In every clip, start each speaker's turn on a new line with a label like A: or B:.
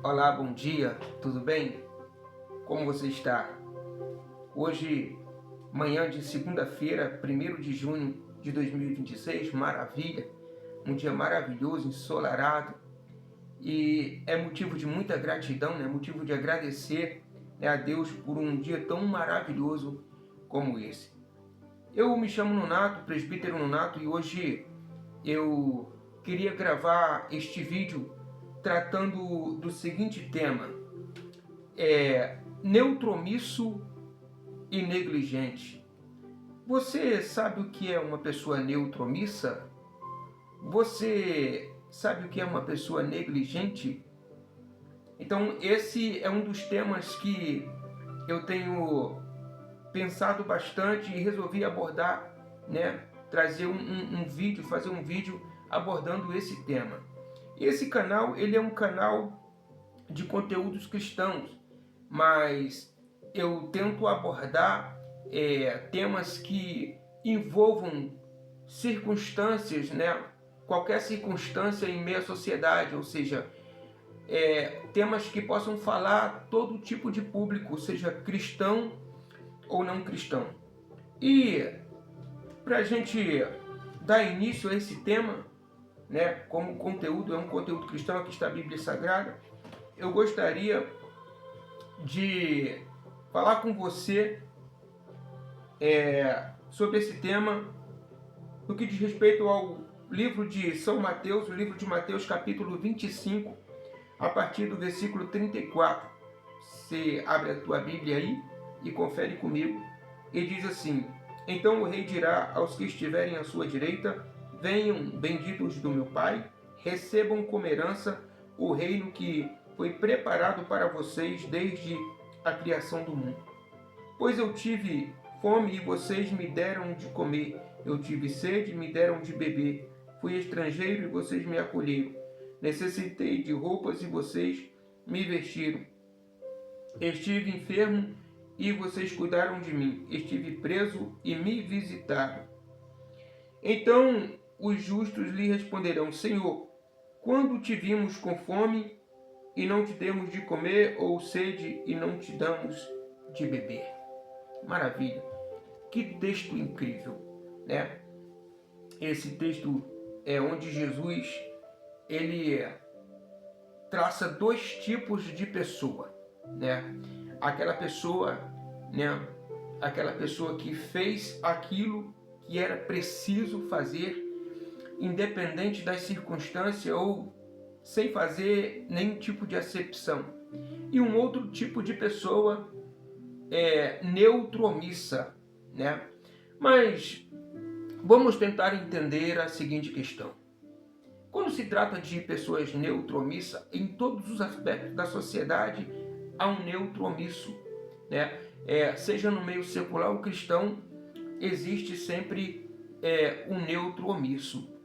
A: Olá, bom dia, tudo bem? Como você está? Hoje, manhã de segunda-feira, 1º de junho de 2026, maravilha, um dia maravilhoso, ensolarado, e é motivo de muita gratidão, né? Motivo de agradecer, né, a Deus por um dia tão maravilhoso como esse. Eu me chamo Nonato, presbítero Nonato, e hoje eu queria gravar este vídeo tratando do seguinte tema: neutro omisso e negligente. Você sabe o que é uma pessoa neutro omissa? Você sabe o que é uma pessoa negligente? Então, esse é um dos temas que eu tenho pensado bastante e resolvi abordar, né? Trazer um vídeo, fazer um vídeo abordando esse tema. Esse canal, ele é um canal de conteúdos cristãos, mas eu tento abordar temas que envolvam circunstâncias, né? Qualquer circunstância em meio à sociedade, ou seja, temas que possam falar todo tipo de público, seja cristão ou não cristão. E para a gente dar início a esse tema, né? Como conteúdo, é um conteúdo cristão, aqui está a Bíblia Sagrada, eu gostaria de falar com você sobre esse tema no que diz respeito ao livro de São Mateus, o livro de Mateus, capítulo 25, a partir do versículo 34. Você abre a tua Bíblia aí e confere comigo. E diz assim: então o rei dirá aos que estiverem à sua direita: venham, benditos do meu Pai, recebam como herança o reino que foi preparado para vocês desde a criação do mundo. Pois eu tive fome e vocês me deram de comer, eu tive sede e me deram de beber, fui estrangeiro e vocês me acolheram, necessitei de roupas e vocês me vestiram, estive enfermo e vocês cuidaram de mim, estive preso e me visitaram. Então os justos lhe responderão: Senhor, quando te vimos com fome e não te demos de comer, ou sede e não te damos de beber? Maravilha! Que texto incrível, né? Esse texto é onde Jesus ele traça dois tipos de pessoa, né? Aquela pessoa, né? Aquela pessoa que fez aquilo que era preciso fazer, independente das circunstâncias ou sem fazer nenhum tipo de acepção. E um outro tipo de pessoa neutro omissa, né? Mas vamos tentar entender a seguinte questão. Quando se trata de pessoas neutro omissa, em todos os aspectos da sociedade há um neutro omisso, né? Seja no meio secular ou cristão, existe sempre um neutro omisso.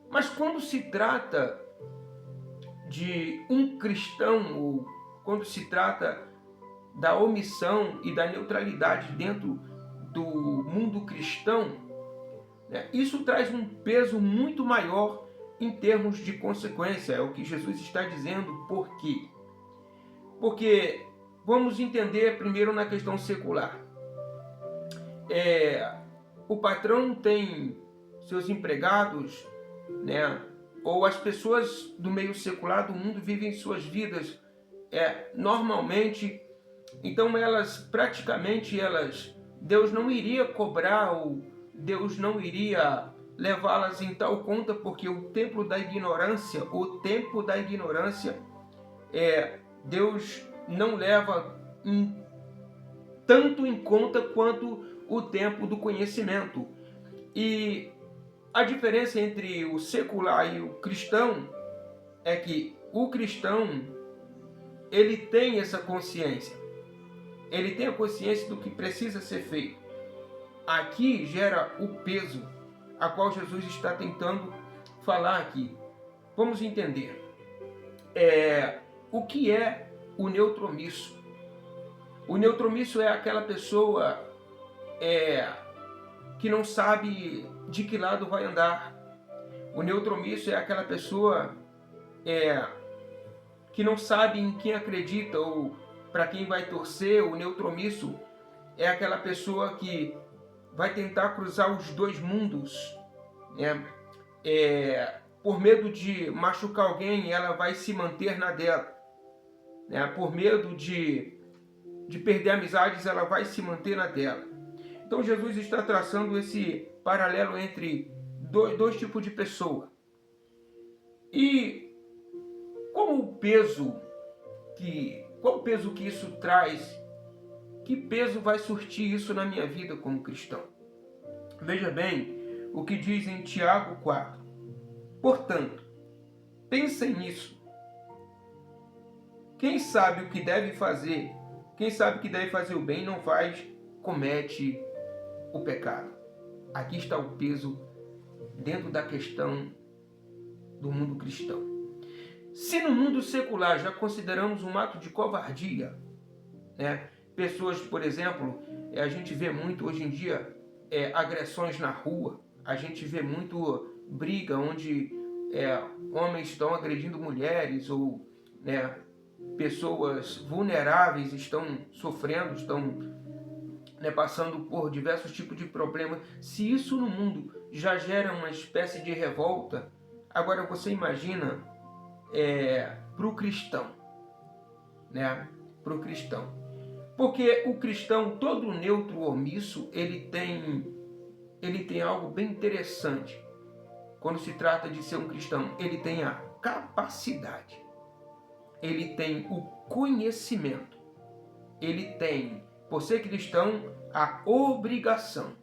A: Mas quando se trata de um cristão, ou quando se trata da omissão e da neutralidade dentro do mundo cristão, né, isso traz um peso muito maior em termos de consequência. É o que Jesus está dizendo. Por quê? Porque vamos entender primeiro na questão secular. O patrão tem seus empregados, né? Ou as pessoas do meio secular do mundo vivem suas vidas normalmente. Então Deus não iria cobrar, ou Deus não iria levá-las em tal conta, porque o tempo da ignorância, Deus não leva tanto em conta quanto o tempo do conhecimento. E a diferença entre o secular e o cristão é que o cristão, ele tem essa consciência. Ele tem a consciência do que precisa ser feito. Aqui gera o peso a qual Jesus está tentando falar aqui. Vamos entender. O que é o neutro omisso? O neutro omisso é aquela pessoa que não sabe de que lado vai andar. O neutro omisso é aquela pessoa que não sabe em quem acredita ou para quem vai torcer. O neutromisso é aquela pessoa que vai tentar cruzar os dois mundos, né? Por medo de machucar alguém, ela vai se manter na dela, né? Por medo de perder amizades, ela vai se manter na dela. Então Jesus está traçando esse paralelo entre dois tipos de pessoa. E qual o peso que isso traz? Que peso vai surtir isso na minha vida como cristão? Veja bem o que diz em Tiago 4. Portanto, pensem nisso. Quem sabe o que deve fazer, quem sabe que deve fazer o bem não faz, comete o pecado. Aqui está o peso dentro da questão do mundo cristão. Se no mundo secular já consideramos um ato de covardia, né? Pessoas, por exemplo, a gente vê muito hoje em dia agressões na rua, a gente vê muito briga onde homens estão agredindo mulheres ou pessoas vulneráveis estão sofrendo, estão passando por diversos tipos de problemas. Se isso no mundo já gera uma espécie de revolta, agora você imagina para o cristão, né? Para o cristão. Porque o cristão, todo neutro omisso, ele tem algo bem interessante. Quando se trata de ser um cristão, ele tem a capacidade, ele tem o conhecimento, ele tem, por ser cristão, a obrigação.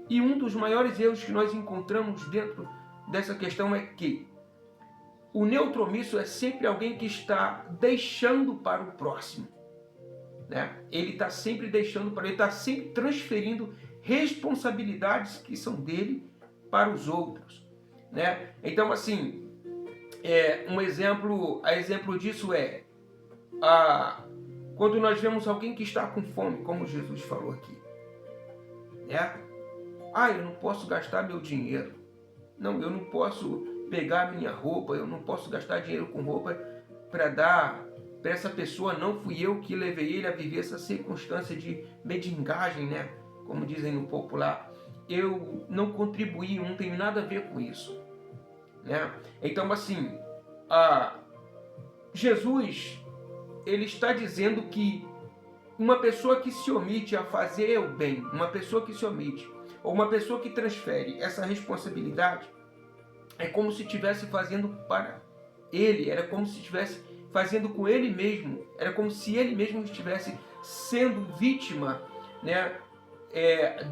A: E um dos maiores erros que nós encontramos dentro dessa questão é que o neutro omisso é sempre alguém que está deixando para o próximo, né? Ele está sempre deixando para ele, está sempre transferindo responsabilidades que são dele para os outros, né? Então, assim, a exemplo disso quando nós vemos alguém que está com fome, como Jesus falou aqui, né? Eu não posso gastar meu dinheiro, não, eu não posso pegar minha roupa, eu não posso gastar dinheiro com roupa para dar para essa pessoa. Não fui eu que levei ele a viver essa circunstância de mendigagem, né? Como dizem no popular. Eu não contribuí, eu não tenho nada a ver com isso, né? Então, assim, Jesus, ele está dizendo que uma pessoa que se omite a fazer o bem, uma pessoa que se omite, ou uma pessoa que transfere essa responsabilidade, é como se estivesse fazendo para ele, era como se estivesse fazendo com ele mesmo, era como se ele mesmo estivesse sendo vítima, né,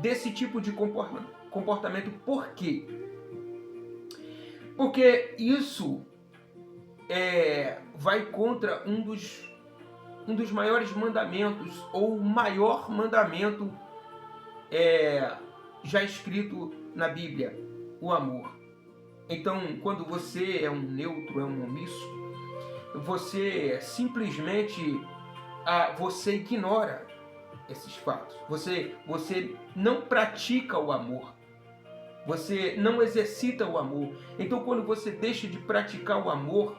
A: desse tipo de comportamento. Por quê? Porque isso vai contra um dos maiores mandamentos, ou o maior mandamento já escrito na Bíblia, o amor. Então, quando você é um neutro, é um omisso, você simplesmente você ignora esses fatos. Você não pratica o amor. Você não exercita o amor. Então, quando você deixa de praticar o amor,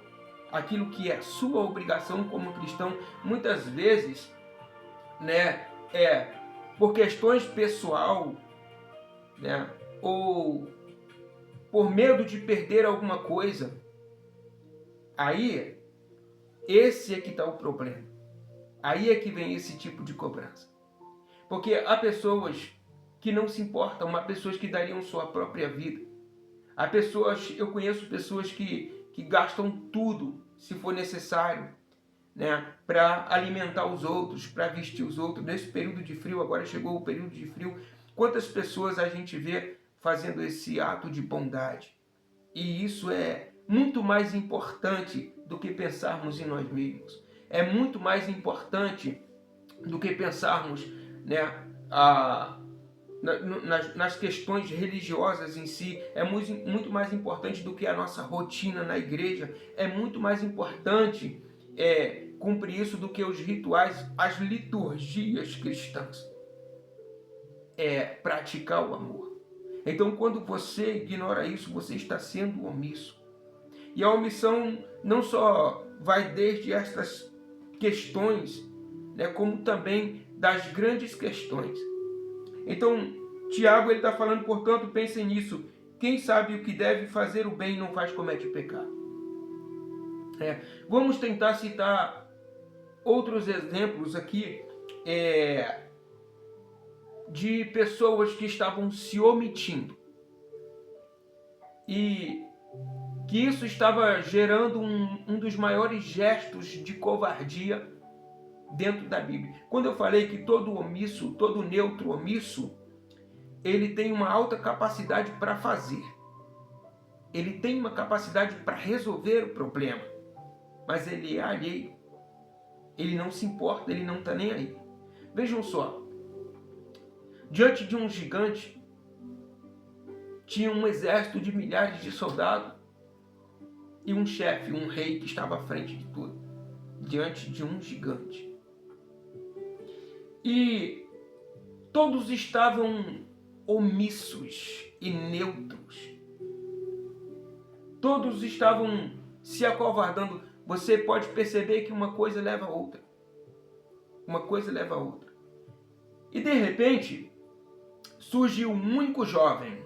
A: aquilo que é sua obrigação como cristão, muitas vezes, né, por questões pessoal, né, ou por medo de perder alguma coisa, aí esse é que está o problema. Aí é que vem esse tipo de cobrança. Porque há pessoas que não se importam, há pessoas que dariam sua própria vida. Eu conheço pessoas que gastam tudo, se for necessário, né, para alimentar os outros, para vestir os outros. Nesse período de frio, agora chegou o período de frio, quantas pessoas a gente vê fazendo esse ato de bondade? E isso é muito mais importante do que pensarmos em nós mesmos. É muito mais importante do que pensarmos, né, nas questões religiosas em si. É muito mais importante do que a nossa rotina na igreja. É muito mais importante cumprir isso do que os rituais, as liturgias cristãs. Praticar o amor. Então, quando você ignora isso, você está sendo omisso. E a omissão não só vai desde estas questões, né, como também das grandes questões. Então, Tiago está falando, portanto, pensem nisso. Quem sabe o que deve fazer o bem não faz, comete o pecado. Vamos tentar citar outros exemplos aqui de pessoas que estavam se omitindo. E que isso estava gerando um dos maiores gestos de covardia dentro da Bíblia. Quando eu falei que todo omisso, todo neutro omisso, ele tem uma alta capacidade para fazer. Ele tem uma capacidade para resolver o problema. Mas ele é alheio. Ele não se importa, ele não está nem aí. Vejam só. Diante de um gigante, tinha um exército de milhares de soldados e um chefe, um rei que estava à frente de tudo. Diante de um gigante. E todos estavam omissos e neutros. Todos estavam se acovardando. Você pode perceber que uma coisa leva a outra. Uma coisa leva a outra. E de repente, surge um único jovem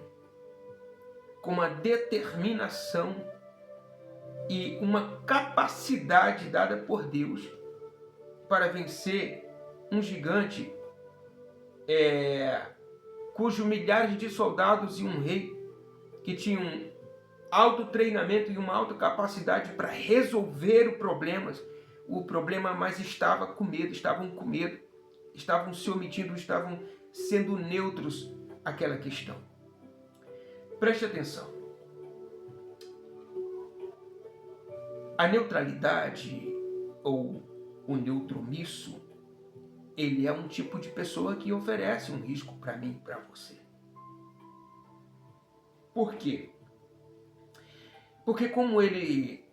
A: com uma determinação e uma capacidade dada por Deus para vencer um gigante cujo milhares de soldados e um rei que tinham alto treinamento e uma alta capacidade para resolver o problema, mas estavam com medo, estavam se omitindo, estavam sendo neutros àquela questão. Preste atenção. A neutralidade ou o neutro omisso, ele é um tipo de pessoa que oferece um risco para mim e para você. Por quê? Porque como ele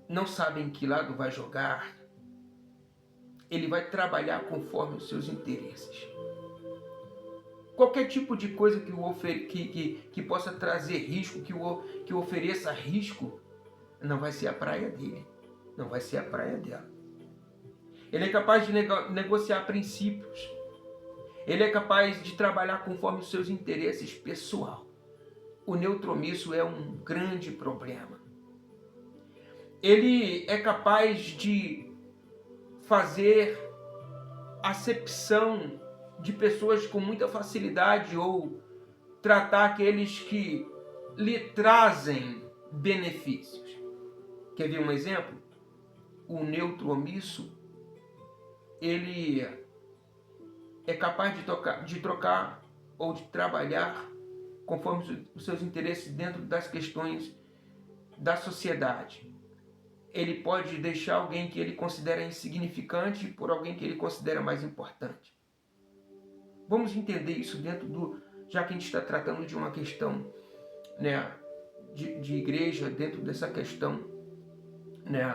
A: não sabe em que lado vai jogar, ele vai trabalhar conforme os seus interesses. Qualquer tipo de coisa que possa trazer risco, que ofereça risco, não vai ser a praia dele, não vai ser a praia dela. Ele é capaz de negociar princípios. Ele é capaz de trabalhar conforme os seus interesses pessoal. O neutro omisso é um grande problema. Ele é capaz de fazer acepção de pessoas com muita facilidade ou tratar aqueles que lhe trazem benefícios. Quer ver um exemplo? O neutro omisso, ele é capaz de trocar ou de trabalhar conforme os seus interesses dentro das questões da sociedade. Ele pode deixar alguém que ele considera insignificante por alguém que ele considera mais importante. Vamos entender isso já que a gente está tratando de uma questão, né, de igreja, dentro dessa questão, né,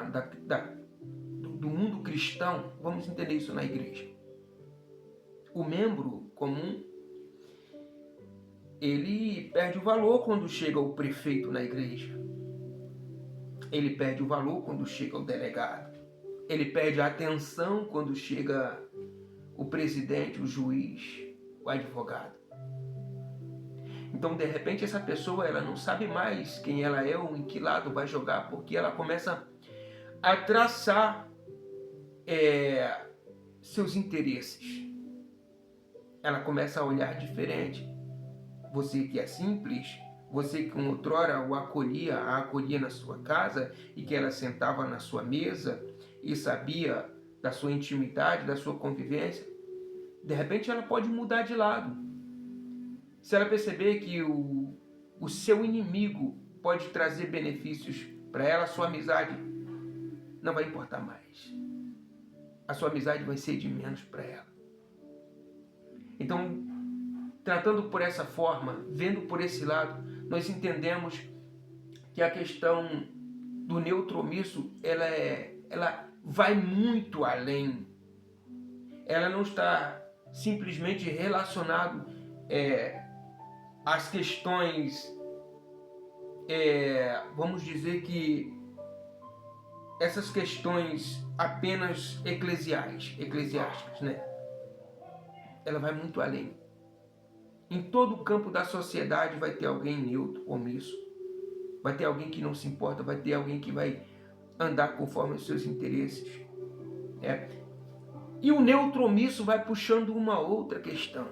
A: do mundo cristão, vamos entender isso na igreja. O membro comum, ele perde o valor quando chega o prefeito na igreja. Ele perde o valor quando chega o delegado. Ele perde a atenção quando chega o presidente, o juiz, o advogado. Então, de repente, essa pessoa ela não sabe mais quem ela é ou em que lado vai jogar, porque ela começa a traçar seus interesses. Ela começa a olhar diferente. Você que é simples, você que outrora a acolhia na sua casa e que ela sentava na sua mesa e sabia da sua intimidade, da sua convivência, de repente ela pode mudar de lado. Se ela perceber que o seu inimigo pode trazer benefícios para ela, a sua amizade não vai importar mais. A sua amizade vai ser de menos para ela. Então, tratando por essa forma, vendo por esse lado, nós entendemos que a questão do neutro omisso, ela vai muito além. Ela não está simplesmente relacionada às questões vamos dizer que essas questões apenas eclesiásticas, né? Ela vai muito além. Em todo o campo da sociedade vai ter alguém neutro, omisso. Vai ter alguém que não se importa, vai ter alguém que vai andar conforme os seus interesses. E o neutro omisso vai puxando uma outra questão.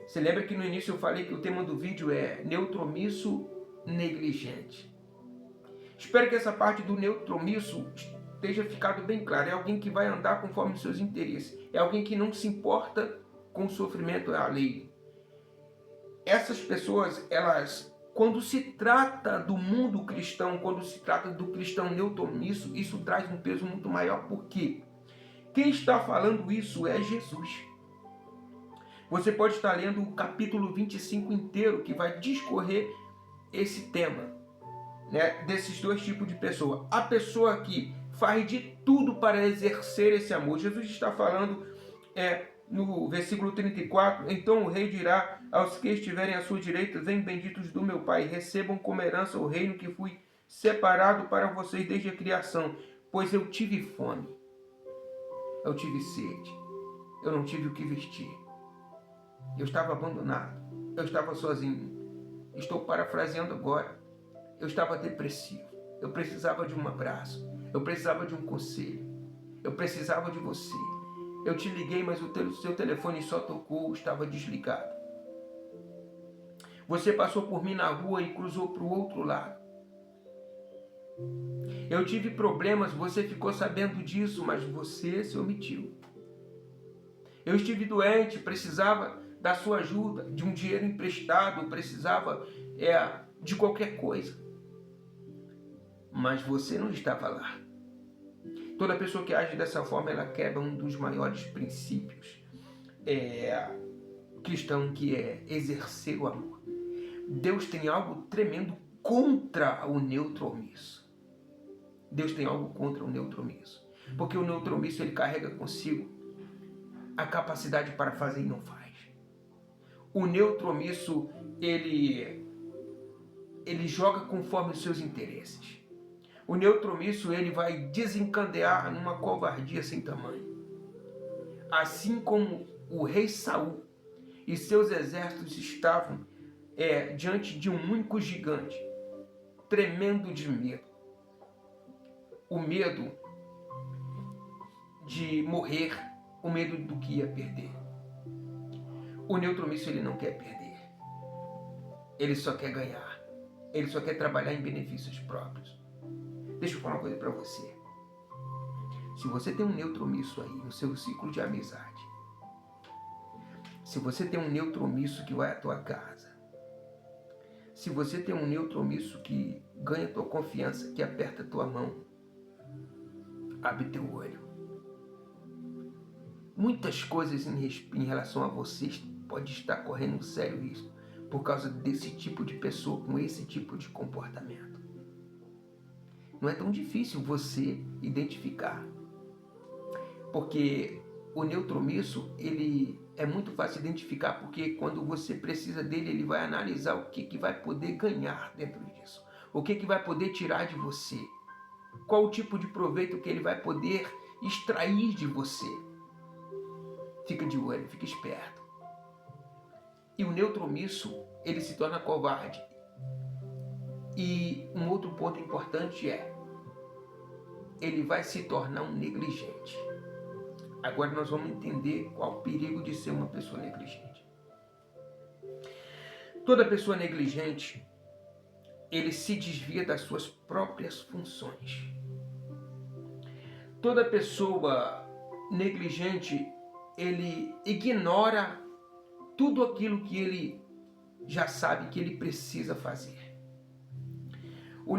A: Você lembra que no início eu falei que o tema do vídeo é neutro omisso negligente. Espero que essa parte do neutro omisso esteja ficado bem clara. É alguém que vai andar conforme os seus interesses. É alguém que não se importa com o sofrimento alheio. Essas pessoas, elas, quando se trata do mundo cristão, quando se trata do cristão neutro omisso, isso traz um peso muito maior. Por quê? Quem está falando isso é Jesus. Você pode estar lendo o capítulo 25 inteiro, que vai discorrer esse tema, né, desses dois tipos de pessoa. A pessoa que faz de tudo para exercer esse amor. Jesus está falando no versículo 34, então o rei dirá aos que estiverem à sua direita, vem benditos do meu Pai, recebam como herança o reino que fui separado para vocês desde a criação, pois eu tive fome, eu tive sede, eu não tive o que vestir, eu estava abandonado, eu estava sozinho, estou parafraseando agora, eu estava depressivo, eu precisava de um abraço, eu precisava de um conselho, eu precisava de você. Eu te liguei, mas o seu telefone só tocou, estava desligado. Você passou por mim na rua e cruzou para o outro lado. Eu tive problemas, você ficou sabendo disso, mas você se omitiu. Eu estive doente, precisava da sua ajuda, de um dinheiro emprestado, precisava de qualquer coisa. Mas você não estava lá. Toda pessoa que age dessa forma, ela quebra um dos maiores princípios cristão, que é exercer o amor. Deus tem algo tremendo contra o neutro omisso. Deus tem algo contra o neutro omisso. Porque o neutro omisso, ele carrega consigo a capacidade para fazer e não faz. O neutro omisso, ele joga conforme os seus interesses. O neutro omisso, ele vai desencadear numa covardia sem tamanho. Assim como o rei Saul e seus exércitos estavam diante de um único gigante, tremendo de medo. O medo de morrer, o medo do que ia perder. O neutro omisso, ele não quer perder. Ele só quer ganhar. Ele só quer trabalhar em benefícios próprios. Deixa eu falar uma coisa para você. Se você tem um neutro omisso aí no seu ciclo de amizade, se você tem um neutro omisso que vai à tua casa, se você tem um neutro omisso que ganha tua confiança, que aperta tua mão, abre teu olho. Muitas coisas em relação a vocês pode estar correndo um sério risco por causa desse tipo de pessoa com esse tipo de comportamento. Não é tão difícil você identificar, porque o neutro omisso, ele é muito fácil identificar, porque quando você precisa dele, ele vai analisar o que vai poder ganhar dentro disso, o que vai poder tirar de você, qual o tipo de proveito que ele vai poder extrair de você. Fica de olho, fica esperto. E o neutro omisso, ele se torna covarde. E um outro ponto importante ele vai se tornar um negligente. Agora nós vamos entender qual o perigo de ser uma pessoa negligente. Toda pessoa negligente, ele se desvia das suas próprias funções. Toda pessoa negligente, ele ignora tudo aquilo que ele já sabe que ele precisa fazer. O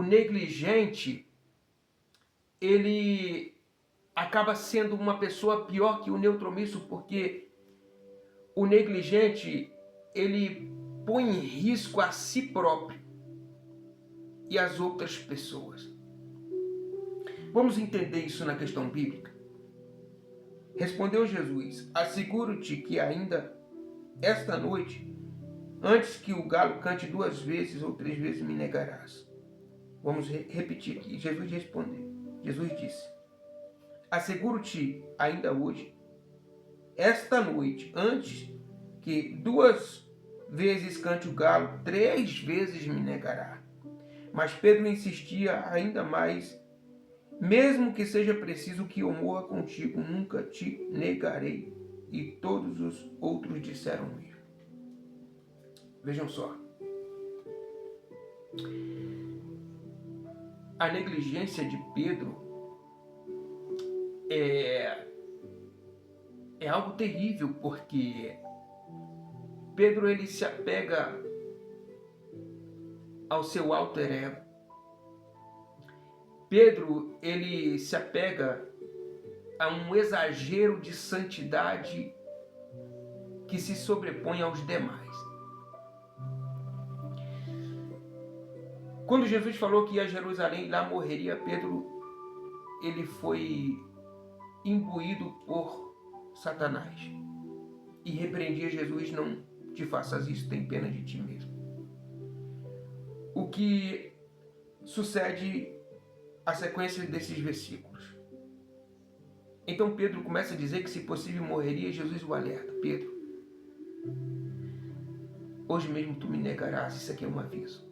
A: negligente, ele acaba sendo uma pessoa pior que o neutro omisso, porque o negligente, ele põe em risco a si próprio e as outras pessoas. Vamos entender isso na questão bíblica. Respondeu Jesus: asseguro-te que ainda esta noite Antes que o galo cante 2 vezes ou 3 vezes me negarás. Vamos repetir aqui. Jesus respondeu. Jesus disse: asseguro-te ainda hoje, esta noite, antes que 2 vezes cante o galo, 3 vezes me negará. Mas Pedro insistia ainda mais: mesmo que seja preciso que eu morra contigo, nunca te negarei. E todos os outros disseram o mesmo. Vejam só. A negligência de Pedro é algo terrível, porque Pedro ele se apega ao seu alter ego. Pedro ele se apega a um exagero de santidade que se sobrepõe aos demais. Quando Jesus falou que ia a Jerusalém e lá morreria, Pedro ele foi imbuído por Satanás e repreendia Jesus: não te faças isso, tem pena de ti mesmo. O que sucede a sequência desses versículos? Então Pedro começa a dizer que se possível morreria, e Jesus o alerta: Pedro, hoje mesmo tu me negarás. Isso aqui é um aviso.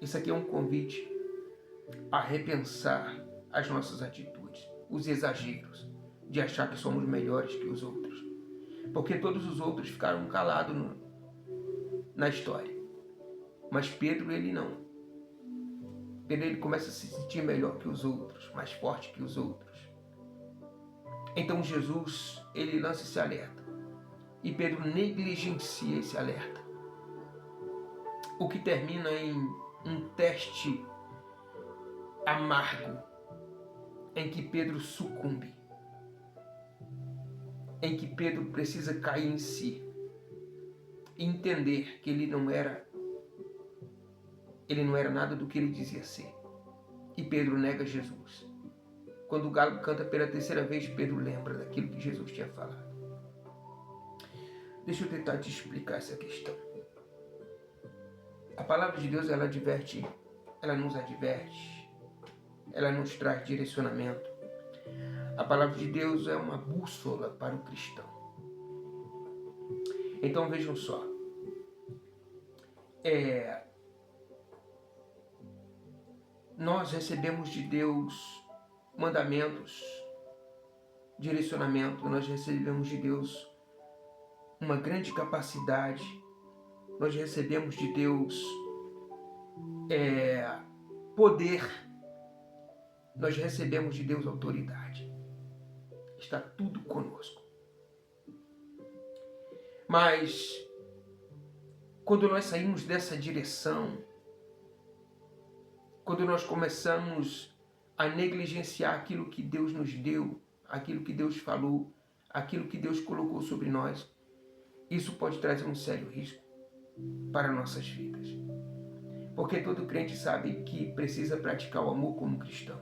A: Isso aqui é um convite a repensar as nossas atitudes, os exageros de achar que somos melhores que os outros. Porque todos os outros ficaram calados na história. Mas Pedro, ele não. Pedro, ele começa a se sentir melhor que os outros, mais forte que os outros. Então Jesus, ele lança esse alerta. E Pedro negligencia esse alerta. O que termina em um teste amargo, em que Pedro sucumbe, em que Pedro precisa cair em si e entender que ele não era nada do que ele dizia ser. E Pedro nega Jesus. Quando o galo canta pela 3ª vez, Pedro lembra daquilo que Jesus tinha falado. Deixa eu tentar te explicar essa questão. A palavra de Deus, ela adverte, ela nos adverte, ela nos traz direcionamento. A palavra de Deus é uma bússola para o cristão. Então vejam só. Nós recebemos de Deus mandamentos, direcionamento, nós recebemos de Deus uma grande capacidade, nós recebemos de Deus poder, nós recebemos de Deus autoridade. Está tudo conosco. Mas quando nós saímos dessa direção, quando nós começamos a negligenciar aquilo que Deus nos deu, aquilo que Deus falou, aquilo que Deus colocou sobre nós, isso pode trazer um sério risco para nossas vidas. Porque todo crente sabe que precisa praticar o amor como cristão.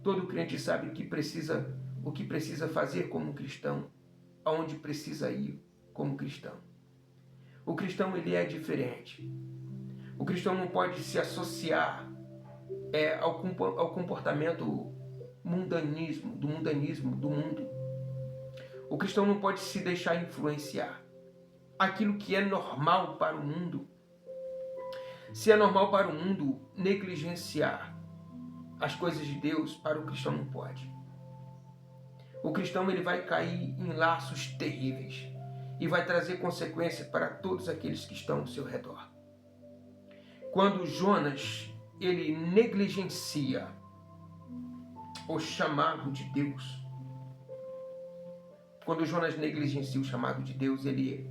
A: Todo crente sabe o que precisa fazer como cristão, aonde precisa ir como cristão. O cristão, ele é diferente. O cristão não pode se associar ao comportamento mundanismo do mundo. O cristão não pode se deixar influenciar. Aquilo que é normal para o mundo, se é normal para o mundo negligenciar as coisas de Deus, para o cristão não pode. O cristão, ele vai cair em laços terríveis e vai trazer consequências para todos aqueles que estão ao seu redor. Quando Jonas, ele negligencia o chamado de Deus, quando Jonas negligencia o chamado de Deus, ele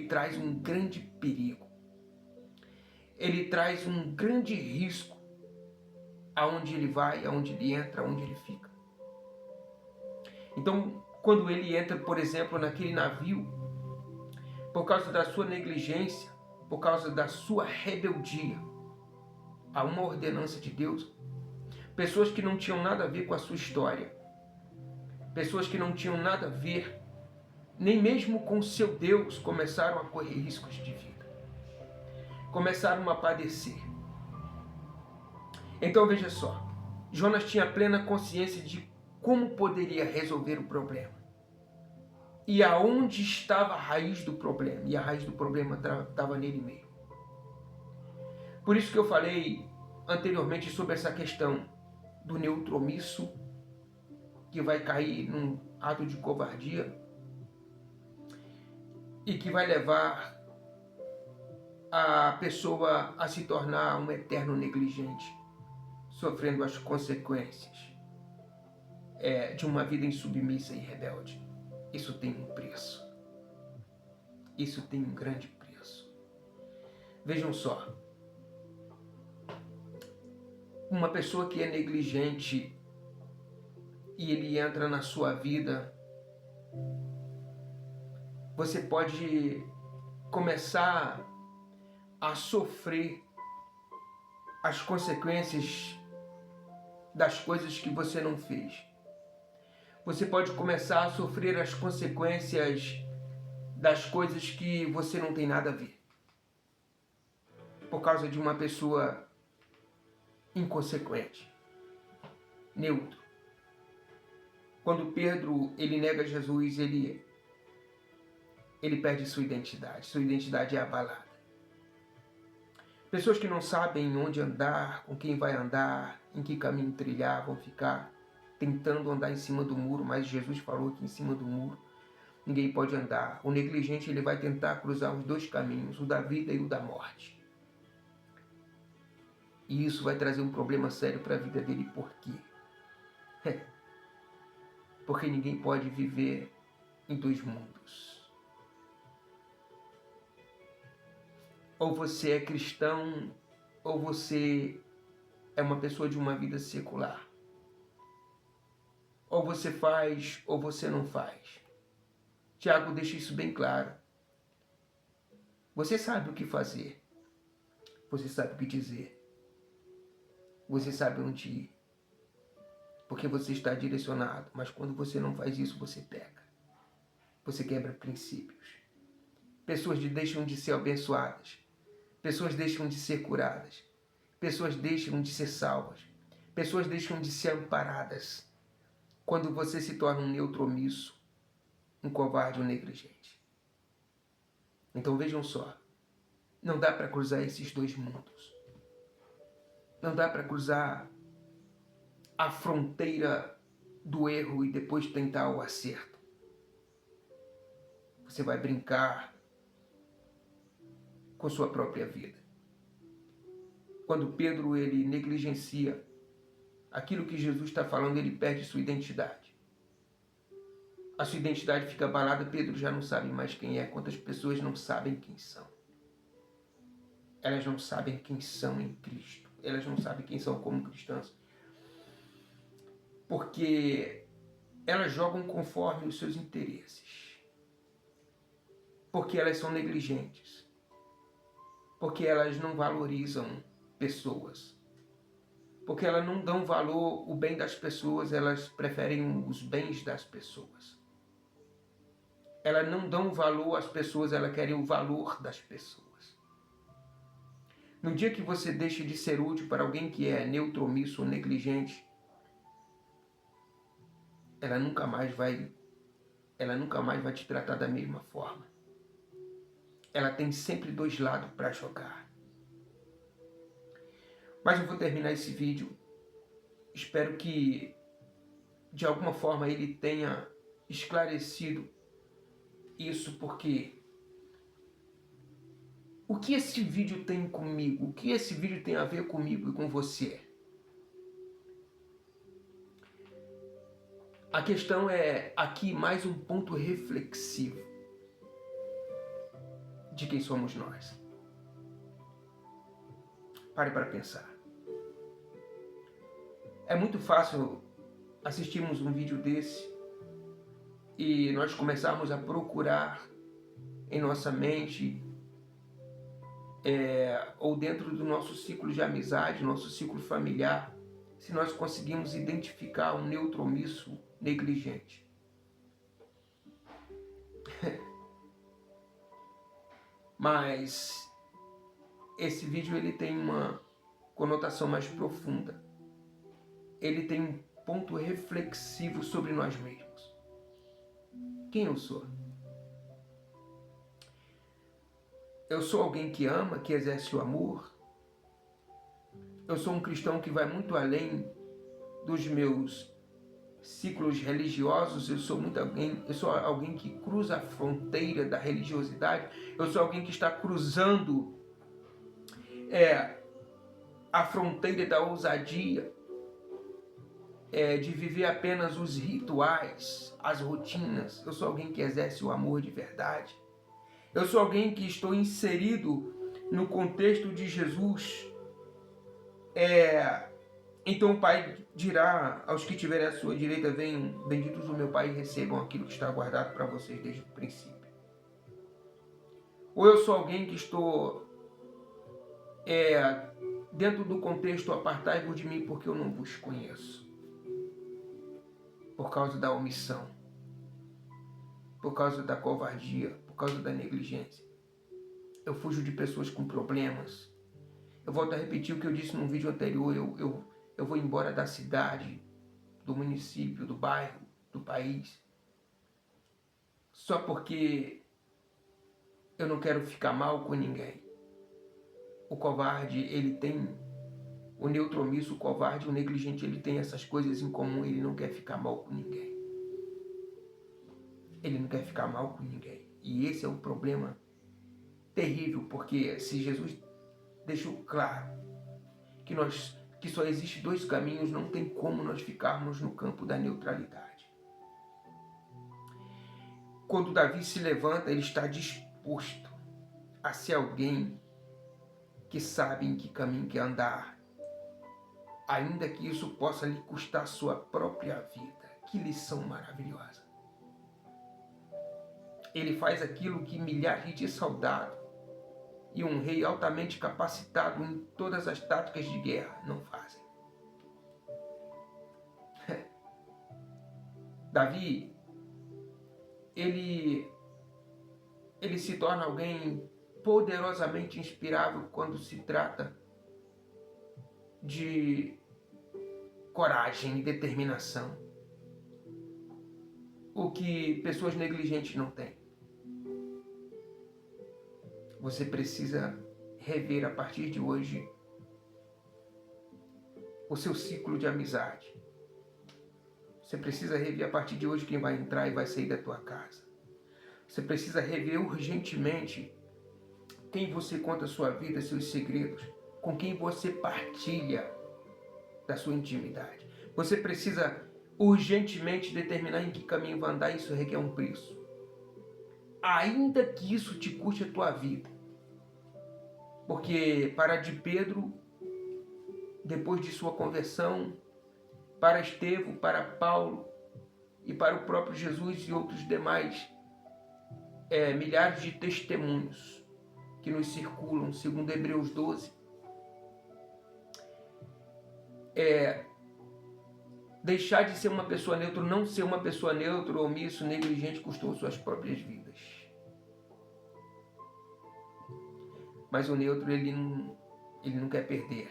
A: traz um grande perigo. Ele traz um grande risco aonde ele vai, aonde ele entra, aonde ele fica. Então, quando ele entra, por exemplo, naquele navio, por causa da sua negligência, por causa da sua rebeldia a uma ordenança de Deus, pessoas que não tinham nada a ver com a sua história, pessoas que não tinham nada a ver nem mesmo com seu Deus começaram a correr riscos de vida. Começaram a padecer. Então veja só, Jonas tinha plena consciência de como poderia resolver o problema. E aonde estava a raiz do problema. E a raiz do problema estava nele mesmo. Por isso que eu falei anteriormente sobre essa questão do neutro omisso, que vai cair num ato de covardia e que vai levar a pessoa a se tornar um eterno negligente, sofrendo as consequências de uma vida insubmissa e rebelde. Isso tem um preço. Isso tem um grande preço. Vejam só. Uma pessoa que é negligente e ele entra na sua vida, você pode começar a sofrer as consequências das coisas que você não fez. Você pode começar a sofrer as consequências das coisas que você não tem nada a ver. Por causa de uma pessoa inconsequente, neutro. Quando Pedro ele nega Jesus, ele perde sua identidade. Sua identidade é abalada. Pessoas que não sabem onde andar, com quem vai andar, em que caminho trilhar, vão ficar tentando andar em cima do muro, mas Jesus falou que em cima do muro ninguém pode andar. O negligente ele vai tentar cruzar os dois caminhos, o da vida e o da morte. E isso vai trazer um problema sério para a vida dele. Por quê? Porque ninguém pode viver em dois mundos. Ou você é cristão, ou você é uma pessoa de uma vida secular. Ou você faz, ou você não faz. Tiago deixa isso bem claro. Você sabe o que fazer. Você sabe o que dizer. Você sabe onde ir. Porque você está direcionado. Mas quando você não faz isso, você peca. Você quebra princípios. Pessoas deixam de ser abençoadas. Pessoas deixam de ser curadas. Pessoas deixam de ser salvas. Pessoas deixam de ser amparadas. Quando você se torna um neutro omisso, um covarde, um negligente. Então vejam só. Não dá para cruzar esses dois mundos. Não dá para cruzar a fronteira do erro e depois tentar o acerto. Você vai brincar com sua própria vida. Quando Pedro ele negligencia aquilo que Jesus está falando, ele perde sua identidade. A sua identidade fica abalada, Pedro já não sabe mais quem é. Quantas pessoas não sabem quem são? Elas não sabem quem são em Cristo. Elas não sabem quem são como cristãs. Porque elas jogam conforme os seus interesses. Porque elas são negligentes. Porque elas não valorizam pessoas. Porque elas não dão valor ao bem das pessoas, elas preferem os bens das pessoas. Elas não dão valor às pessoas, elas querem o valor das pessoas. No dia que você deixa de ser útil para alguém que é neutro, omisso ou negligente, ela nunca mais vai te tratar da mesma forma. Ela tem sempre dois lados para jogar. Mas eu vou terminar esse vídeo. Espero que de alguma forma ele tenha esclarecido isso, porque o que esse vídeo tem comigo? O que esse vídeo tem a ver comigo e com você? A questão é aqui mais um ponto reflexivo de quem somos nós. Pare para pensar. É muito fácil assistirmos um vídeo desse e nós começarmos a procurar em nossa mente ou dentro do nosso ciclo de amizade, nosso ciclo familiar, se nós conseguimos identificar um neutro omisso negligente. Mas esse vídeo ele tem uma conotação mais profunda. Ele tem um ponto reflexivo sobre nós mesmos. Quem eu sou? Eu sou alguém que ama, que exerce o amor. Eu sou um cristão que vai muito além dos meus ciclos religiosos. Eu sou alguém que cruza a fronteira da religiosidade. Eu sou alguém que está cruzando a fronteira da ousadia, de viver apenas os rituais, as rotinas. Eu sou alguém que exerce o amor de verdade. Eu sou alguém que estou inserido no contexto de Jesus. Então o Pai dirá aos que tiverem à sua direita: venham, benditos do meu Pai, e recebam aquilo que está guardado para vocês desde o princípio. Ou eu sou alguém que estou dentro do contexto: apartai-vos de mim porque eu não vos conheço. Por causa da omissão, por causa da covardia, por causa da negligência. Eu fujo de pessoas com problemas. Eu volto a repetir o que eu disse num vídeo anterior. Eu vou embora da cidade, do município, do bairro, do país, só porque eu não quero ficar mal com ninguém. O covarde, ele tem, o neutro omisso, o covarde, o negligente, ele tem essas coisas em comum. Ele não quer ficar mal com ninguém. Ele não quer ficar mal com ninguém. E esse é um problema terrível, porque se Jesus deixou claro que só existe dois caminhos, não tem como nós ficarmos no campo da neutralidade. Quando Davi se levanta, ele está disposto a ser alguém que sabe em que caminho quer andar, ainda que isso possa lhe custar sua própria vida. Que lição maravilhosa! Ele faz aquilo que milhares de soldados e um rei altamente capacitado em todas as táticas de guerra não fazem. Davi, ele se torna alguém poderosamente inspirável quando se trata de coragem e determinação, o que pessoas negligentes não têm. Você precisa rever a partir de hoje o seu ciclo de amizade. Você precisa rever a partir de hoje quem vai entrar e vai sair da tua casa. Você precisa rever urgentemente quem você conta a sua vida, seus segredos, com quem você partilha da sua intimidade. Você precisa urgentemente determinar em que caminho vai andar. Isso requer um preço. Ainda que isso te custe a tua vida. Porque para de Pedro, depois de sua conversão, para Estevão, para Paulo e para o próprio Jesus e outros demais milhares de testemunhos que nos circulam, segundo Hebreus 12, deixar de ser uma pessoa neutra, não ser uma pessoa neutra, omisso, negligente, custou suas próprias vidas. Mas o neutro, ele não quer perder.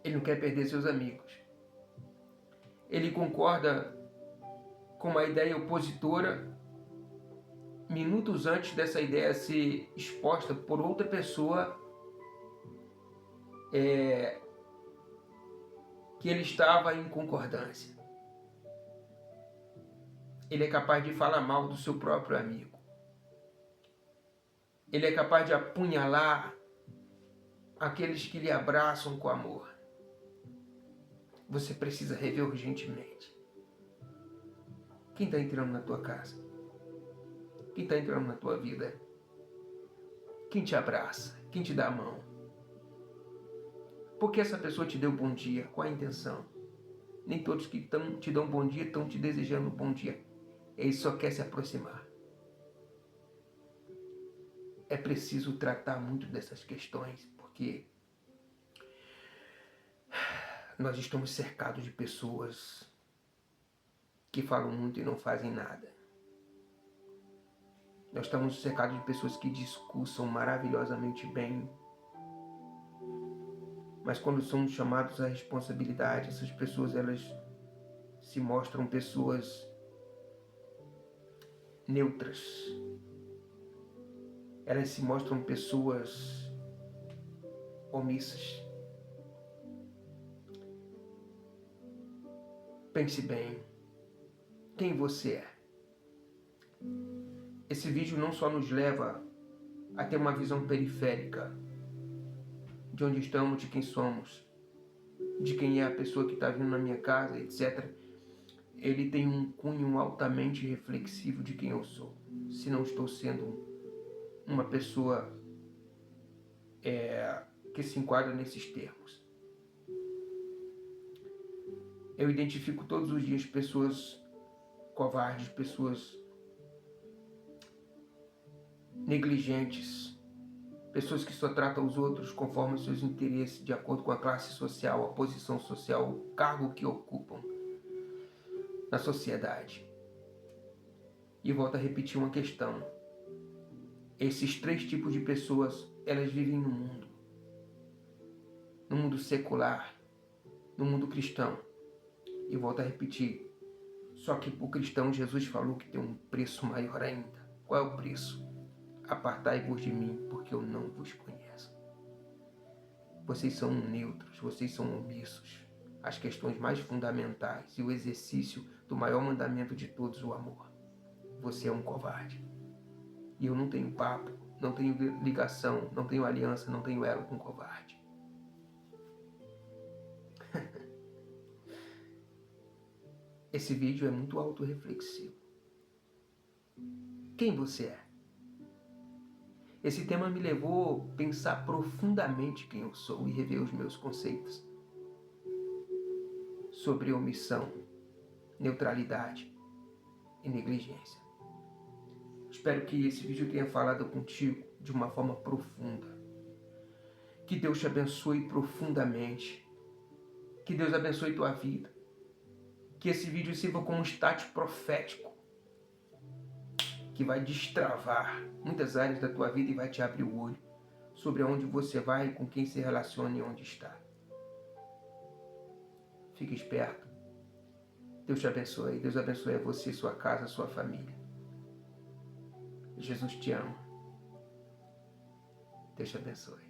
A: Ele não quer perder seus amigos. Ele concorda com uma ideia opositora minutos antes dessa ideia ser exposta por outra pessoa que ele estava em concordância. Ele é capaz de falar mal do seu próprio amigo. Ele é capaz de apunhalar aqueles que lhe abraçam com amor. Você precisa rever urgentemente. Quem está entrando na tua casa? Quem está entrando na tua vida? Quem te abraça? Quem te dá a mão? Por que essa pessoa te deu bom dia? Qual a intenção? Nem todos que te dão bom dia estão te desejando bom dia. Ele só quer se aproximar. É preciso tratar muito dessas questões, porque nós estamos cercados de pessoas que falam muito e não fazem nada. Nós estamos cercados de pessoas que discursam maravilhosamente bem, mas quando somos chamados à responsabilidade, essas pessoas elas se mostram pessoas neutras. Elas se mostram pessoas omissas. Pense bem, quem você é? Esse vídeo não só nos leva a ter uma visão periférica de onde estamos, de quem somos, de quem é a pessoa que está vindo na minha casa, etc. Ele tem um cunho altamente reflexivo de quem eu sou. Se não estou sendo uma pessoa que se enquadra nesses termos. Eu identifico todos os dias pessoas covardes, pessoas negligentes, pessoas que só tratam os outros conforme os seus interesses, de acordo com a classe social, a posição social, o cargo que ocupam na sociedade. E volto a repetir uma questão. Esses três tipos de pessoas, elas vivem no mundo secular, no mundo cristão. E volto a repetir, só que o cristão Jesus falou que tem um preço maior ainda. Qual é o preço? Apartai-vos de mim, porque eu não vos conheço. Vocês são neutros, vocês são omissos. As questões mais fundamentais e o exercício do maior mandamento de todos, o amor. Você é um covarde. E eu não tenho papo, não tenho ligação, não tenho aliança, não tenho elo com covarde. Esse vídeo é muito autorreflexivo. Quem você é? Esse tema me levou a pensar profundamente quem eu sou e rever os meus conceitos sobre omissão, neutralidade e negligência. Espero que esse vídeo tenha falado contigo de uma forma profunda. Que Deus te abençoe profundamente. Que Deus abençoe tua vida. Que esse vídeo sirva como um start profético que vai destravar muitas áreas da tua vida e vai te abrir o olho sobre aonde você vai, com quem se relaciona e onde está. Fique esperto. Deus te abençoe. Deus abençoe a você, sua casa, sua família. Jesus te ama. Deus te abençoe.